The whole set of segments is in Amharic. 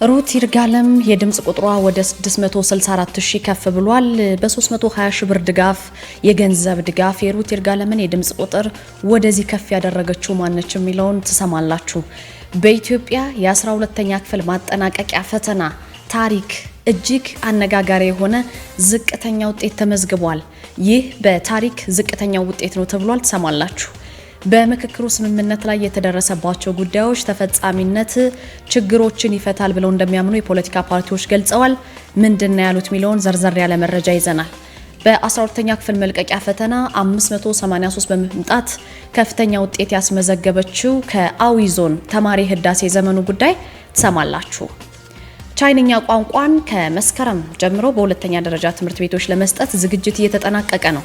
ሩት ይርጋለም የድምጽ ቁጥሯ ወደ 664,000 ከፍ ብሏል። በ320 ሺህ ብር ድጋፍ የገንዘብ ድጋፍ የሩት ይርጋለምን የድምጽ ቁጥር ወደዚህ ከፍ ያደረገችው ማነች የሚለውን ትሰማላችሁ። በኢትዮጵያ የ12ኛ ክፍል ማጠናቀቂያ ፈተና ታሪክ እጅግ አነጋጋሪ የሆነ ዝቅተኛ ውጤት ተመዝግቧል። ይህ በታሪክ ዝቅተኛው ውጤት ነው ተብሏል። ትሰማላችሁ። በምክክሩ ስምምነት ላይ የተደረሰባቸው ጉዳዮች ተፈጻሚነት ችግሮችን ይፈታል ብለው እንደሚያምኑ የፖለቲካ ፓርቲዎች ገልጸዋል። ምንድነው ያሉት ሚሊዮን ዘርዘር ያለ መረጃ ይዘናል። በ12ኛ ክፍል መልቀቂያ ፈተና 583 በመምጣት ከፍተኛ ውጤት ያስመዘገበችው ከአዊ ዞን ተማሪ ህዳሴ ዘመኑ ጉዳይ ትሰማላችሁ። ቻይንኛ ቋንቋን ከመስከረም ጀምሮ በሁለተኛ ደረጃ ትምህርት ቤቶች ለመስጠት ዝግጅት እየተጠናቀቀ ነው።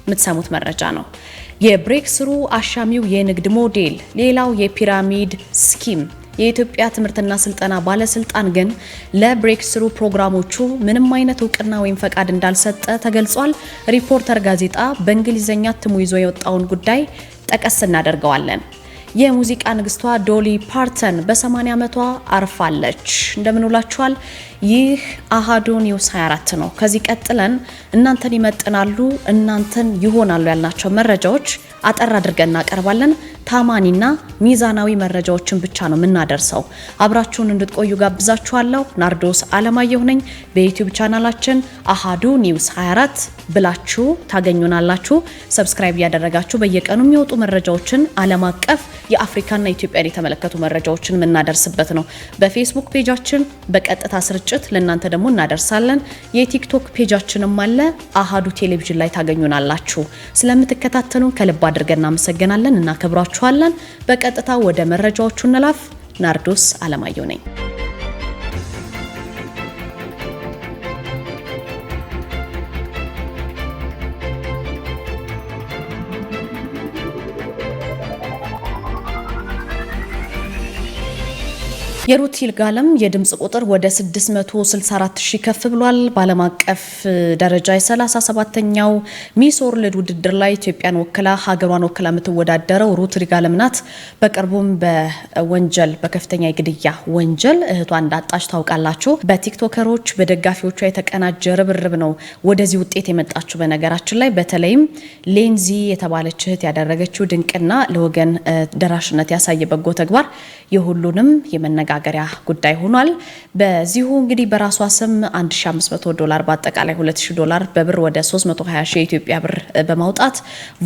የምትሰሙት መረጃ ነው። የብሬክ ስሩ አሻሚው የንግድ ሞዴል ሌላው የፒራሚድ ስኪም። የኢትዮጵያ ትምህርትና ስልጠና ባለስልጣን ግን ለብሬክ ስሩ ፕሮግራሞቹ ምንም አይነት እውቅና ወይም ፈቃድ እንዳልሰጠ ተገልጿል። ሪፖርተር ጋዜጣ በእንግሊዘኛ እትሙ ይዞ የወጣውን ጉዳይ ጠቀስ እናደርገዋለን። የሙዚቃ ንግስቷ ዶሊ ፓርተን በ80 ዓመቷ አርፋለች። እንደምንውላችኋል። ይህ አሃዱ ኒውስ 24 ነው። ከዚህ ቀጥለን እናንተን ይመጥናሉ እናንተን ይሆናሉ ያልናቸው መረጃዎች አጠር አድርገን እናቀርባለን። ታማኒና ሚዛናዊ መረጃዎችን ብቻ ነው የምናደርሰው። አብራችሁን እንድትቆዩ ጋብዛችኋለሁ። ናርዶስ አለማየሁ ነኝ። በዩቲዩብ ቻናላችን አሃዱ ኒውስ 24 ብላችሁ ታገኙናላችሁ። ሰብስክራይብ ያደረጋችሁ በየቀኑ የሚወጡ መረጃዎችን ዓለም አቀፍ የአፍሪካና ኢትዮጵያን የተመለከቱ መረጃዎችን የምናደርስበት ነው። በፌስቡክ ፔጃችን በቀጥታ ስርጭት ለእናንተ ደግሞ እናደርሳለን። የቲክቶክ ፔጃችንም አለ። አሃዱ ቴሌቪዥን ላይ ታገኙናላችሁ። ስለምትከታተሉን ከልብ አድርገን እናመሰግናለን እና ከብራችኋለን። በቀጥታ ወደ መረጃዎቹ እንላፍ። ናርዶስ አለማየሁ ነኝ። የሩት ይርጋለም የድምጽ ቁጥር ወደ 664,000 ከፍ ብሏል። በዓለም አቀፍ ደረጃ የ37ኛው ሚስ ወርልድ ውድድር ላይ ኢትዮጵያን ወክላ ሀገሯን ወክላ የምትወዳደረው ሩት ይርጋለም ናት። በቅርቡም በወንጀል በከፍተኛ የግድያ ወንጀል እህቷ እንዳጣች ታውቃላችሁ። በቲክቶከሮች በደጋፊዎቿ የተቀናጀ ርብርብ ነው ወደዚህ ውጤት የመጣችው። በነገራችን ላይ በተለይም ሌንዚ የተባለች እህት ያደረገችው ድንቅና ለወገን ደራሽነት ያሳየ በጎ ተግባር የሁሉንም የመነጋገሪያ ጉዳይ ሆኗል። በዚሁ እንግዲህ በራሷ ስም $1,500 በአጠቃላይ $2,000 በብር ወደ 320,000 የኢትዮጵያ ብር በማውጣት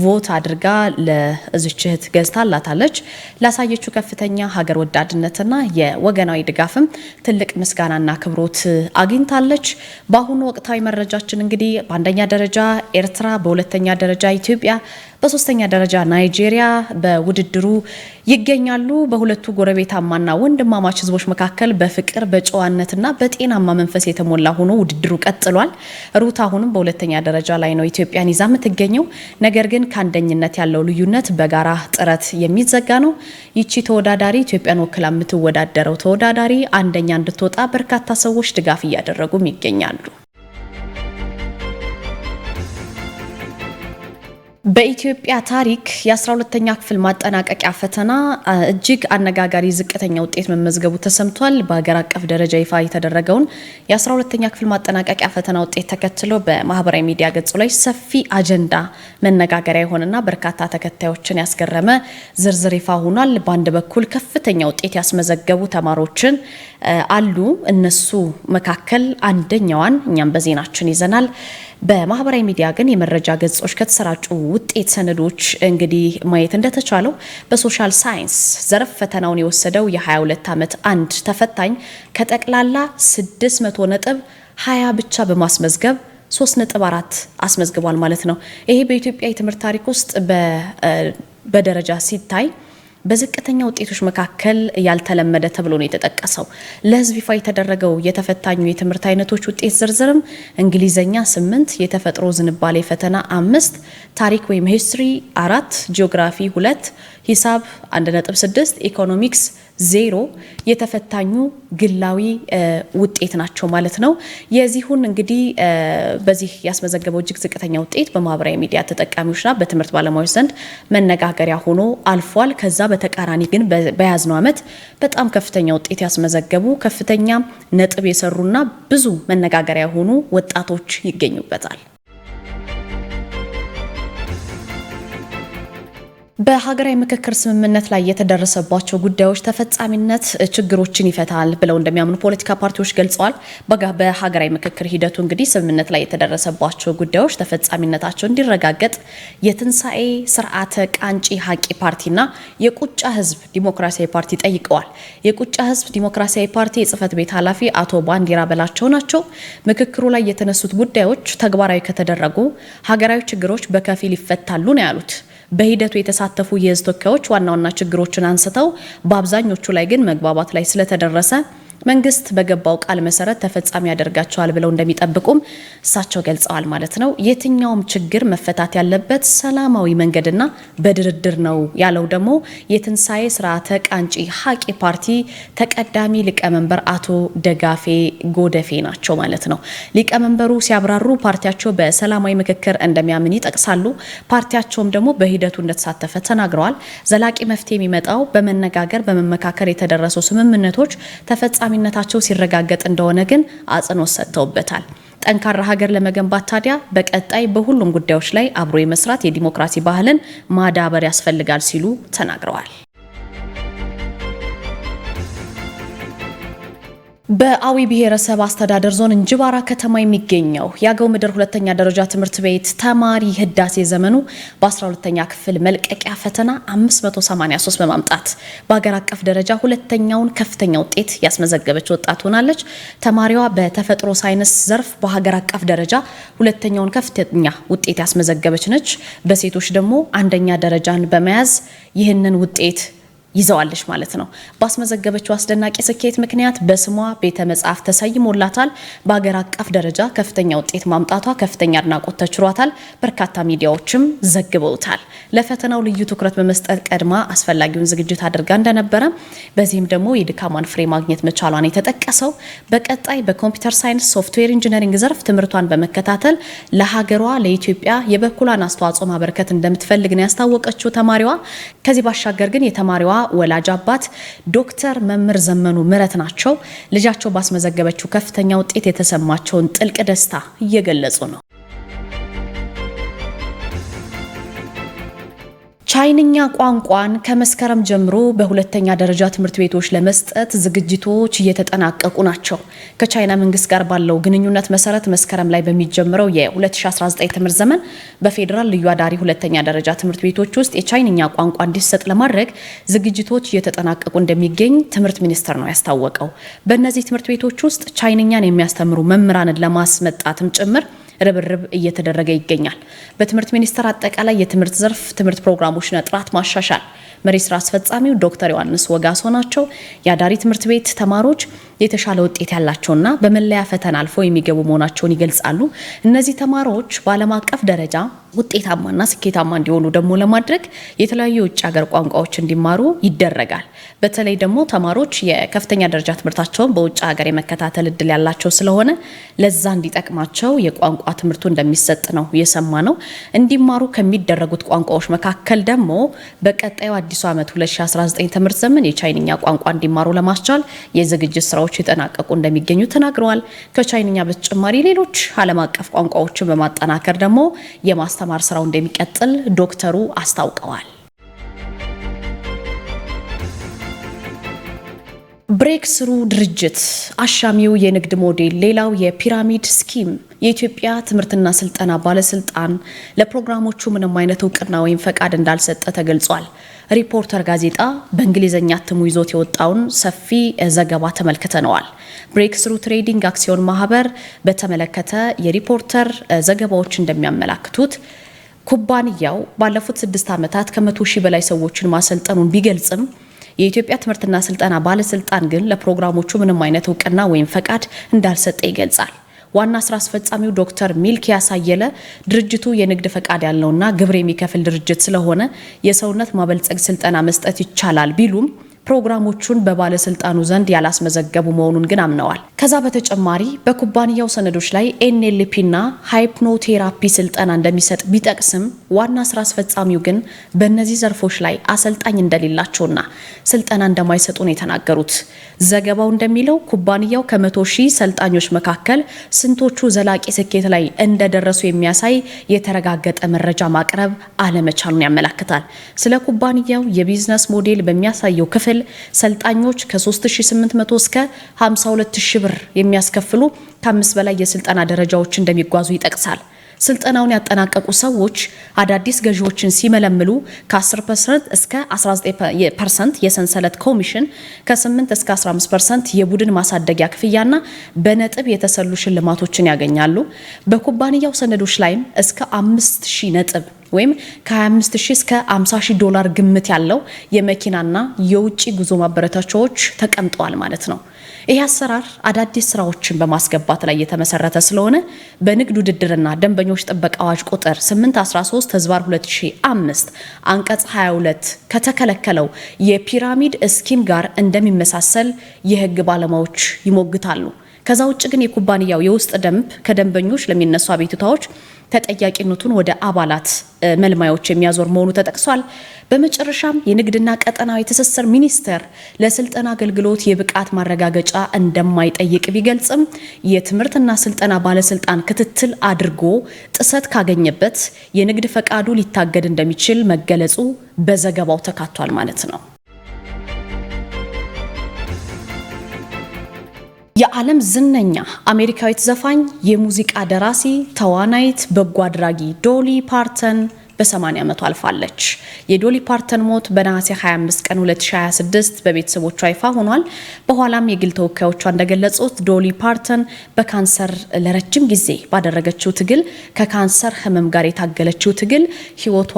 ቮት አድርጋ ለዚች እህት ገዝታላታለች። ላሳየችው ከፍተኛ ሀገር ወዳድነትና የወገናዊ ድጋፍም ትልቅ ምስጋናና ክብሮት አግኝታለች። በአሁኑ ወቅታዊ መረጃችን እንግዲህ በአንደኛ ደረጃ ኤርትራ፣ በሁለተኛ ደረጃ ኢትዮጵያ፣ በሶስተኛ ደረጃ ናይጄሪያ በውድድሩ ይገኛሉ። በሁለቱ ጎረቤታማና ወንድማማች ህዝቦች መካከል በፍቅር በጨዋነትና በጤናማ መንፈስ የተሞላ ሆኖ ውድድሩ ቀጥሏል። ሩት አሁንም በሁለተኛ ደረጃ ላይ ነው ኢትዮጵያን ይዛ የምትገኘው። ነገር ግን ከአንደኝነት ያለው ልዩነት በጋራ ጥረት የሚዘጋ ነው። ይቺ ተወዳዳሪ ኢትዮጵያን ወክላ የምትወዳደረው ተወዳዳሪ አንደኛ እንድትወጣ በርካታ ሰዎች ድጋፍ እያደረጉም ይገኛሉ። በኢትዮጵያ ታሪክ የ12ኛ ክፍል ማጠናቀቂያ ፈተና እጅግ አነጋጋሪ ዝቅተኛ ውጤት መመዝገቡ ተሰምቷል። በሀገር አቀፍ ደረጃ ይፋ የተደረገውን የ12ኛ ክፍል ማጠናቀቂያ ፈተና ውጤት ተከትሎ በማህበራዊ ሚዲያ ገጹ ላይ ሰፊ አጀንዳ መነጋገሪያ የሆነና በርካታ ተከታዮችን ያስገረመ ዝርዝር ይፋ ሆኗል። በአንድ በኩል ከፍተኛ ውጤት ያስመዘገቡ ተማሪዎችን አሉ። እነሱ መካከል አንደኛዋን እኛም በዜናችን ይዘናል። በማህበራዊ ሚዲያ ግን የመረጃ ገጾች ከተሰራጩ ውጤት ሰነዶች እንግዲህ ማየት እንደተቻለው በሶሻል ሳይንስ ዘርፍ ፈተናውን የወሰደው የ22 ዓመት አንድ ተፈታኝ ከጠቅላላ 600 ነጥብ 20 ብቻ በማስመዝገብ 3.4 አስመዝግቧል ማለት ነው። ይሄ በኢትዮጵያ የትምህርት ታሪክ ውስጥ በደረጃ ሲታይ በዝቅተኛ ውጤቶች መካከል ያልተለመደ ተብሎ ነው የተጠቀሰው። ለህዝብ ይፋ የተደረገው የተፈታኙ የትምህርት አይነቶች ውጤት ዝርዝርም እንግሊዘኛ 8፣ የተፈጥሮ ዝንባሌ ፈተና 5፣ ታሪክ ወይም ሂስትሪ 4፣ ጂኦግራፊ 2፣ ሂሳብ 1.6፣ ኢኮኖሚክስ 0 የተፈታኙ ግላዊ ውጤት ናቸው ማለት ነው። የዚሁን እንግዲህ በዚህ ያስመዘገበው እጅግ ዝቅተኛ ውጤት በማህበራዊ ሚዲያ ተጠቃሚዎችና በትምህርት ባለሙያዎች ዘንድ መነጋገሪያ ሆኖ አልፏል። ከዛ በተቃራኒ ግን በያዝነው ዓመት በጣም ከፍተኛ ውጤት ያስመዘገቡ ከፍተኛ ነጥብ የሰሩና ብዙ መነጋገሪያ የሆኑ ወጣቶች ይገኙበታል። በሀገራዊ ምክክር ስምምነት ላይ የተደረሰባቸው ጉዳዮች ተፈጻሚነት ችግሮችን ይፈታል ብለው እንደሚያምኑ ፖለቲካ ፓርቲዎች ገልጸዋል። በሀገራዊ ምክክር ሂደቱ እንግዲህ ስምምነት ላይ የተደረሰባቸው ጉዳዮች ተፈጻሚነታቸው እንዲረጋገጥ የትንሣኤ ስርዓተ ቃንጪ ሀቂ ፓርቲና የቁጫ ህዝብ ዲሞክራሲያዊ ፓርቲ ጠይቀዋል። የቁጫ ህዝብ ዲሞክራሲያዊ ፓርቲ የጽህፈት ቤት ኃላፊ አቶ ባንዲራ በላቸው ናቸው። ምክክሩ ላይ የተነሱት ጉዳዮች ተግባራዊ ከተደረጉ ሀገራዊ ችግሮች በከፊል ይፈታሉ ነው ያሉት። በሂደቱ የተሳተፉ የህዝብ ተወካዮች ዋና ዋና ችግሮችን አንስተው በአብዛኞቹ ላይ ግን መግባባት ላይ ስለተደረሰ መንግስት በገባው ቃል መሰረት ተፈጻሚ ያደርጋቸዋል ብለው እንደሚጠብቁም እሳቸው ገልጸዋል ማለት ነው። የትኛውም ችግር መፈታት ያለበት ሰላማዊ መንገድና በድርድር ነው ያለው ደግሞ የትንሣኤ ስርዓተ ቃንጪ ሀቂ ፓርቲ ተቀዳሚ ሊቀመንበር አቶ ደጋፌ ጎደፌ ናቸው ማለት ነው። ሊቀመንበሩ ሲያብራሩ ፓርቲያቸው በሰላማዊ ምክክር እንደሚያምን ይጠቅሳሉ። ፓርቲያቸውም ደግሞ በሂደቱ እንደተሳተፈ ተናግረዋል። ዘላቂ መፍትሄ የሚመጣው በመነጋገር በመመካከር የተደረሱ ስምምነቶች ተፈጻሚ ሚነታቸው ሲረጋገጥ እንደሆነ ግን አጽንኦት ሰጥተውበታል። ጠንካራ ሀገር ለመገንባት ታዲያ በቀጣይ በሁሉም ጉዳዮች ላይ አብሮ የመስራት የዲሞክራሲ ባህልን ማዳበር ያስፈልጋል ሲሉ ተናግረዋል። በአዊ ብሔረሰብ አስተዳደር ዞን እንጅባራ ከተማ የሚገኘው የአገው ምድር ሁለተኛ ደረጃ ትምህርት ቤት ተማሪ ህዳሴ ዘመኑ በ12ኛ ክፍል መልቀቂያ ፈተና 583 በማምጣት በሀገር አቀፍ ደረጃ ሁለተኛውን ከፍተኛ ውጤት ያስመዘገበች ወጣት ሆናለች። ተማሪዋ በተፈጥሮ ሳይንስ ዘርፍ በሀገር አቀፍ ደረጃ ሁለተኛውን ከፍተኛ ውጤት ያስመዘገበች ነች። በሴቶች ደግሞ አንደኛ ደረጃን በመያዝ ይህንን ውጤት ይዘዋለች ማለት ነው። ባስመዘገበችው አስደናቂ ስኬት ምክንያት በስሟ ቤተ መጻፍ ተሰይሞላታል። በሀገር አቀፍ ደረጃ ከፍተኛ ውጤት ማምጣቷ ከፍተኛ አድናቆት ተችሯታል። በርካታ ሚዲያዎችም ዘግበውታል። ለፈተናው ልዩ ትኩረት በመስጠት ቀድማ አስፈላጊውን ዝግጅት አድርጋ እንደነበረ፣ በዚህም ደግሞ የድካሟን ፍሬ ማግኘት መቻሏን የተጠቀሰው በቀጣይ በኮምፒውተር ሳይንስ ሶፍትዌር ኢንጂነሪንግ ዘርፍ ትምህርቷን በመከታተል ለሀገሯ ለኢትዮጵያ የበኩሏን አስተዋጽኦ ማበረከት እንደምትፈልግ ነው ያስታወቀችው ተማሪዋ። ከዚህ ባሻገር ግን የተማሪዋ ወላጅ አባት ዶክተር መምህር ዘመኑ ምረት ናቸው። ልጃቸው ባስመዘገበችው ከፍተኛ ውጤት የተሰማቸውን ጥልቅ ደስታ እየገለጹ ነው። ቻይንኛ ቋንቋን ከመስከረም ጀምሮ በሁለተኛ ደረጃ ትምህርት ቤቶች ለመስጠት ዝግጅቶች እየተጠናቀቁ ናቸው። ከቻይና መንግስት ጋር ባለው ግንኙነት መሰረት መስከረም ላይ በሚጀምረው የ2019 ትምህርት ዘመን በፌዴራል ልዩ አዳሪ ሁለተኛ ደረጃ ትምህርት ቤቶች ውስጥ የቻይንኛ ቋንቋ እንዲሰጥ ለማድረግ ዝግጅቶች እየተጠናቀቁ እንደሚገኝ ትምህርት ሚኒስቴር ነው ያስታወቀው። በእነዚህ ትምህርት ቤቶች ውስጥ ቻይንኛን የሚያስተምሩ መምህራንን ለማስመጣትም ጭምር ርብርብ እየተደረገ ይገኛል። በትምህርት ሚኒስቴር አጠቃላይ የትምህርት ዘርፍ ትምህርት ፕሮግራሞችና ጥራት ማሻሻል መሪ ስራ አስፈጻሚው ዶክተር ዮሐንስ ወጋሶ ናቸው። የአዳሪ ትምህርት ቤት ተማሪዎች የተሻለ ውጤት ያላቸውና በመለያ ፈተና አልፈው የሚገቡ መሆናቸውን ይገልጻሉ። እነዚህ ተማሪዎች በዓለም አቀፍ ደረጃ ውጤታማና ስኬታማ እንዲሆኑ ደግሞ ለማድረግ የተለያዩ የውጭ ሀገር ቋንቋዎች እንዲማሩ ይደረጋል። በተለይ ደግሞ ተማሪዎች የከፍተኛ ደረጃ ትምህርታቸውን በውጭ ሀገር የመከታተል እድል ያላቸው ስለሆነ ለዛ እንዲጠቅማቸው የቋንቋ ትምህርቱ እንደሚሰጥ ነው የሰማ ነው። እንዲማሩ ከሚደረጉት ቋንቋዎች መካከል ደግሞ በቀጣዩ አዲሱ ዓመት 2019 ትምህርት ዘመን የቻይንኛ ቋንቋ እንዲማሩ ለማስቻል የዝግጅት ስራዎች የተጠናቀቁ እንደሚገኙ ተናግረዋል። ከቻይንኛ በተጨማሪ ሌሎች ዓለም አቀፍ ቋንቋዎችን በማጠናከር ደግሞ የማስተማር ስራው እንደሚቀጥል ዶክተሩ አስታውቀዋል። ብሬክስሩ ድርጅት አሻሚው የንግድ ሞዴል ሌላው የፒራሚድ ስኪም የኢትዮጵያ ትምህርትና ስልጠና ባለስልጣን ለፕሮግራሞቹ ምንም አይነት እውቅና ወይም ፈቃድ እንዳልሰጠ ተገልጿል። ሪፖርተር ጋዜጣ በእንግሊዝኛ እትሙ ይዞት የወጣውን ሰፊ ዘገባ ተመልክተነዋል። ብሬክስሩ ትሬዲንግ አክሲዮን ማህበር በተመለከተ የሪፖርተር ዘገባዎች እንደሚያመላክቱት ኩባንያው ባለፉት 6 ዓመታት ከ100 ሺህ በላይ ሰዎችን ማሰልጠኑን ቢገልጽም የኢትዮጵያ ትምህርትና ስልጠና ባለስልጣን ግን ለፕሮግራሞቹ ምንም አይነት እውቅና ወይም ፈቃድ እንዳልሰጠ ይገልጻል። ዋና ስራ አስፈጻሚው ዶክተር ሚልኪያስ አየለ ድርጅቱ የንግድ ፈቃድ ያለውና ግብር የሚከፍል ድርጅት ስለሆነ የሰውነት ማበልጸግ ስልጠና መስጠት ይቻላል ቢሉም ፕሮግራሞቹን በባለስልጣኑ ዘንድ ያላስመዘገቡ መሆኑን ግን አምነዋል። ከዛ በተጨማሪ በኩባንያው ሰነዶች ላይ ኤንኤልፒና ሃይፕኖቴራፒ ስልጠና እንደሚሰጥ ቢጠቅስም ዋና ስራ አስፈጻሚው ግን በእነዚህ ዘርፎች ላይ አሰልጣኝ እንደሌላቸውና ስልጠና እንደማይሰጡ ነው የተናገሩት። ዘገባው እንደሚለው ኩባንያው ከ100,000 ሰልጣኞች መካከል ስንቶቹ ዘላቂ ስኬት ላይ እንደደረሱ የሚያሳይ የተረጋገጠ መረጃ ማቅረብ አለመቻሉን ያመለክታል። ስለ ኩባንያው የቢዝነስ ሞዴል በሚያሳየው ክፍል ሰልጣኞች ከ3800 እስከ 52000 ብር የሚያስከፍሉ ከ5 በላይ የስልጠና ደረጃዎች እንደሚጓዙ ይጠቅሳል። ስልጠናውን ያጠናቀቁ ሰዎች አዳዲስ ገዢዎችን ሲመለምሉ ከ10% እስከ 19% የሰንሰለት ኮሚሽን፣ ከ8 እስከ 15% የቡድን ማሳደጊያ ክፍያና በነጥብ የተሰሉ ሽልማቶችን ያገኛሉ። በኩባንያው ሰነዶች ላይም እስከ 5000 ነጥብ ወይም ከ25000 እስከ 50000 ዶላር ግምት ያለው የመኪናና የውጭ ጉዞ ማበረታቻዎች ተቀምጠዋል ማለት ነው። ይህ አሰራር አዳዲስ ስራዎችን በማስገባት ላይ የተመሰረተ ስለሆነ በንግድ ውድድርና ደንበኞች ጥበቃ አዋጅ ቁጥር 813/2005 አንቀጽ 22 ከተከለከለው የፒራሚድ ስኪም ጋር እንደሚመሳሰል የህግ ባለሙያዎች ይሞግታሉ። ከዛ ውጭ ግን የኩባንያው የውስጥ ደንብ ከደንበኞች ለሚነሱ አቤቱታዎች ተጠያቂነቱን ወደ አባላት መልማዮች የሚያዞር መሆኑ ተጠቅሷል። በመጨረሻም የንግድና ቀጠናዊ ትስስር ሚኒስቴር ለስልጠና አገልግሎት የብቃት ማረጋገጫ እንደማይጠይቅ ቢገልጽም የትምህርትና ስልጠና ባለስልጣን ክትትል አድርጎ ጥሰት ካገኘበት የንግድ ፈቃዱ ሊታገድ እንደሚችል መገለጹ በዘገባው ተካቷል ማለት ነው። የዓለም ዝነኛ አሜሪካዊት ዘፋኝ፣ የሙዚቃ ደራሲ፣ ተዋናይት፣ በጎ አድራጊ ዶሊ ፓርተን በ80 ዓመቷ አልፋለች። የዶሊ ፓርተን ሞት በነሐሴ 25 ቀን 2026 በቤተሰቦቿ ይፋ ሆኗል። በኋላም የግል ተወካዮቿ እንደገለጹት ዶሊ ፓርተን በካንሰር ለረጅም ጊዜ ባደረገችው ትግል ከካንሰር ህመም ጋር የታገለችው ትግል ህይወቷ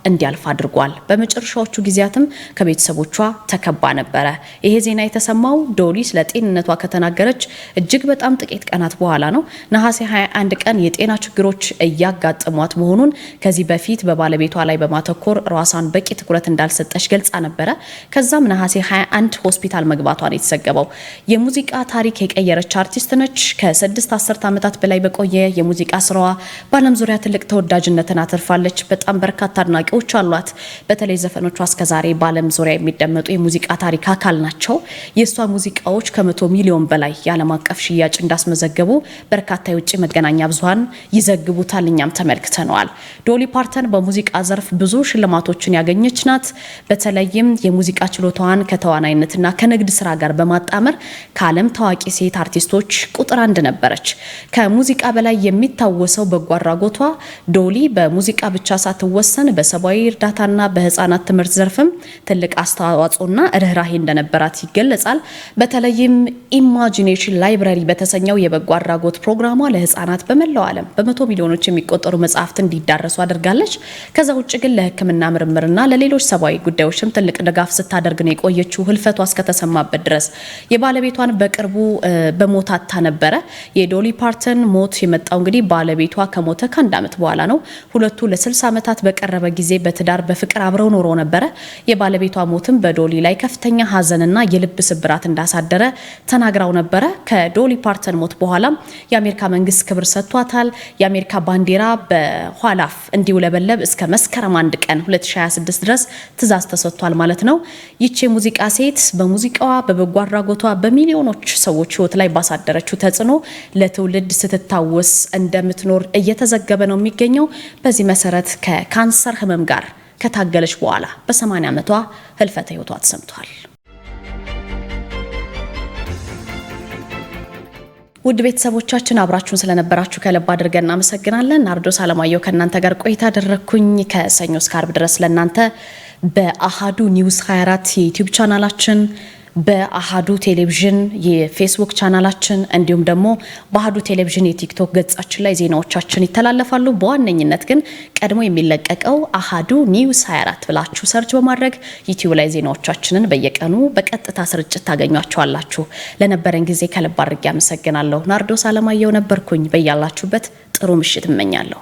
እንዲያልፍ አድርጓል። በመጨረሻዎቹ ጊዜያትም ከቤተሰቦቿ ተከባ ነበረ። ይሄ ዜና የተሰማው ዶሊ ስለ ጤንነቷ ከተናገረች እጅግ በጣም ጥቂት ቀናት በኋላ ነው። ነሐሴ 21 ቀን የጤና ችግሮች እያጋጠሟት መሆኑን ከዚህ በፊት በባለቤቷ ላይ በማተኮር ራሷን በቂ ትኩረት እንዳልሰጠች ገልጻ ነበረ። ከዛም ነሐሴ 21 ሆስፒታል መግባቷን የተዘገበው። የሙዚቃ ታሪክ የቀየረች አርቲስት ነች። ከ6 10 ዓመታት በላይ በቆየ የሙዚቃ ስራዋ በዓለም ዙሪያ ትልቅ ተወዳጅነትን አትርፋለች። በጣም በርካታ አድናቂዎች አሏት። በተለይ ዘፈኖቿ እስከዛሬ በዓለም ዙሪያ የሚደመጡ የሙዚቃ ታሪክ አካል ናቸው። የእሷ ሙዚቃዎች ከ100 ሚሊዮን በላይ የዓለም አቀፍ ሽያጭ እንዳስመዘገቡ በርካታ የውጭ መገናኛ ብዙሃን ይዘግቡታል። እኛም ተመልክተነዋል። ዶሊ ፓርተን በሙዚቃ ዘርፍ ብዙ ሽልማቶችን ያገኘች ናት። በተለይም የሙዚቃ ችሎታዋን ከተዋናይነትና ከንግድ ስራ ጋር በማጣመር ከዓለም ታዋቂ ሴት አርቲስቶች ቁጥር 1 ነበረች። ከሙዚቃ በላይ የሚታወሰው በጎ አድራጎቷ ዶሊ በሙዚቃ ብቻ ሳትወሰን በሰብአዊ እርዳታና በህፃናት ትምህርት ዘርፍም ትልቅ አስተዋጽኦና ርህራሄ እንደነበራት ይገለጻል። በተለይም ኢማጂኔሽን ላይብረሪ በተሰኘው የበጎ አድራጎት ፕሮግራሟ ለህፃናት በመላው ዓለም በ100 ሚሊዮኖች የሚቆጠሩ መጽሐፍት እንዲዳረሱ አድርጋለች። ከዛ ውጭ ግን ለሕክምና ምርምርና ለሌሎች ሰብአዊ ጉዳዮችም ትልቅ ድጋፍ ስታደርግ ነው የቆየችው ህልፈቷ እስከተሰማበት ድረስ። የባለቤቷን በቅርቡ በሞታታ ነበረ። የዶሊ ፓርተን ሞት የመጣው እንግዲህ ባለቤቷ ከሞተ ከ1 ዓመት በኋላ ነው። ሁለቱ ለ60 ዓመታት በቀረበ ጊዜ በትዳር በፍቅር አብረው ኖሮ ነበረ። የባለቤቷ ሞትም በዶሊ ላይ ከፍተኛ ሀዘንና የልብ ስብራት እንዳሳደረ ተናግራው ነበረ። ከዶሊ ፓርተን ሞት በኋላ የአሜሪካ መንግስት ክብር ሰጥቷታል። የአሜሪካ ባንዲራ በኋላፍ እንዲውለበለብ እስከ መስከረም 1 ቀን 2026 ድረስ ትዕዛዝ ተሰጥቷል ማለት ነው። ይቺ የሙዚቃ ሴት በሙዚቃዋ በበጎ አድራጎቷ በሚሊዮኖች ሰዎች ህይወት ላይ ባሳደረችው ተጽዕኖ ለትውልድ ስትታወስ እንደምትኖር እየተዘገበ ነው የሚገኘው። በዚህ መሰረት ከካንሰር ህመም ጋር ከታገለች በኋላ በ80 ዓመቷ ህልፈተ ህይወቷ ተሰምቷል። ውድ ቤተሰቦቻችን አብራችሁን ስለነበራችሁ ከልብ አድርገን እናመሰግናለን። ናርዶስ አለማየሁ ከእናንተ ጋር ቆይታ አደረኩኝ። ከሰኞ እስከ ዓርብ ድረስ ለእናንተ በአሃዱ ኒውስ 24 የዩቲዩብ ቻናላችን፣ በአሃዱ ቴሌቪዥን የፌስቡክ ቻናላችን እንዲሁም ደግሞ በአሃዱ ቴሌቪዥን የቲክቶክ ገጻችን ላይ ዜናዎቻችን ይተላለፋሉ። በዋነኝነት ግን ቀድሞ የሚለቀቀው አሃዱ ኒውስ 24 ብላችሁ ሰርች በማድረግ ዩቲዩብ ላይ ዜናዎቻችንን በየቀኑ በቀጥታ ስርጭት ታገኟቸዋላችሁ። ለነበረን ጊዜ ከልብ አድርጌ አመሰግናለሁ። ናርዶስ አለማየሁ ነበርኩኝ። በያላችሁበት ጥሩ ምሽት እመኛለሁ።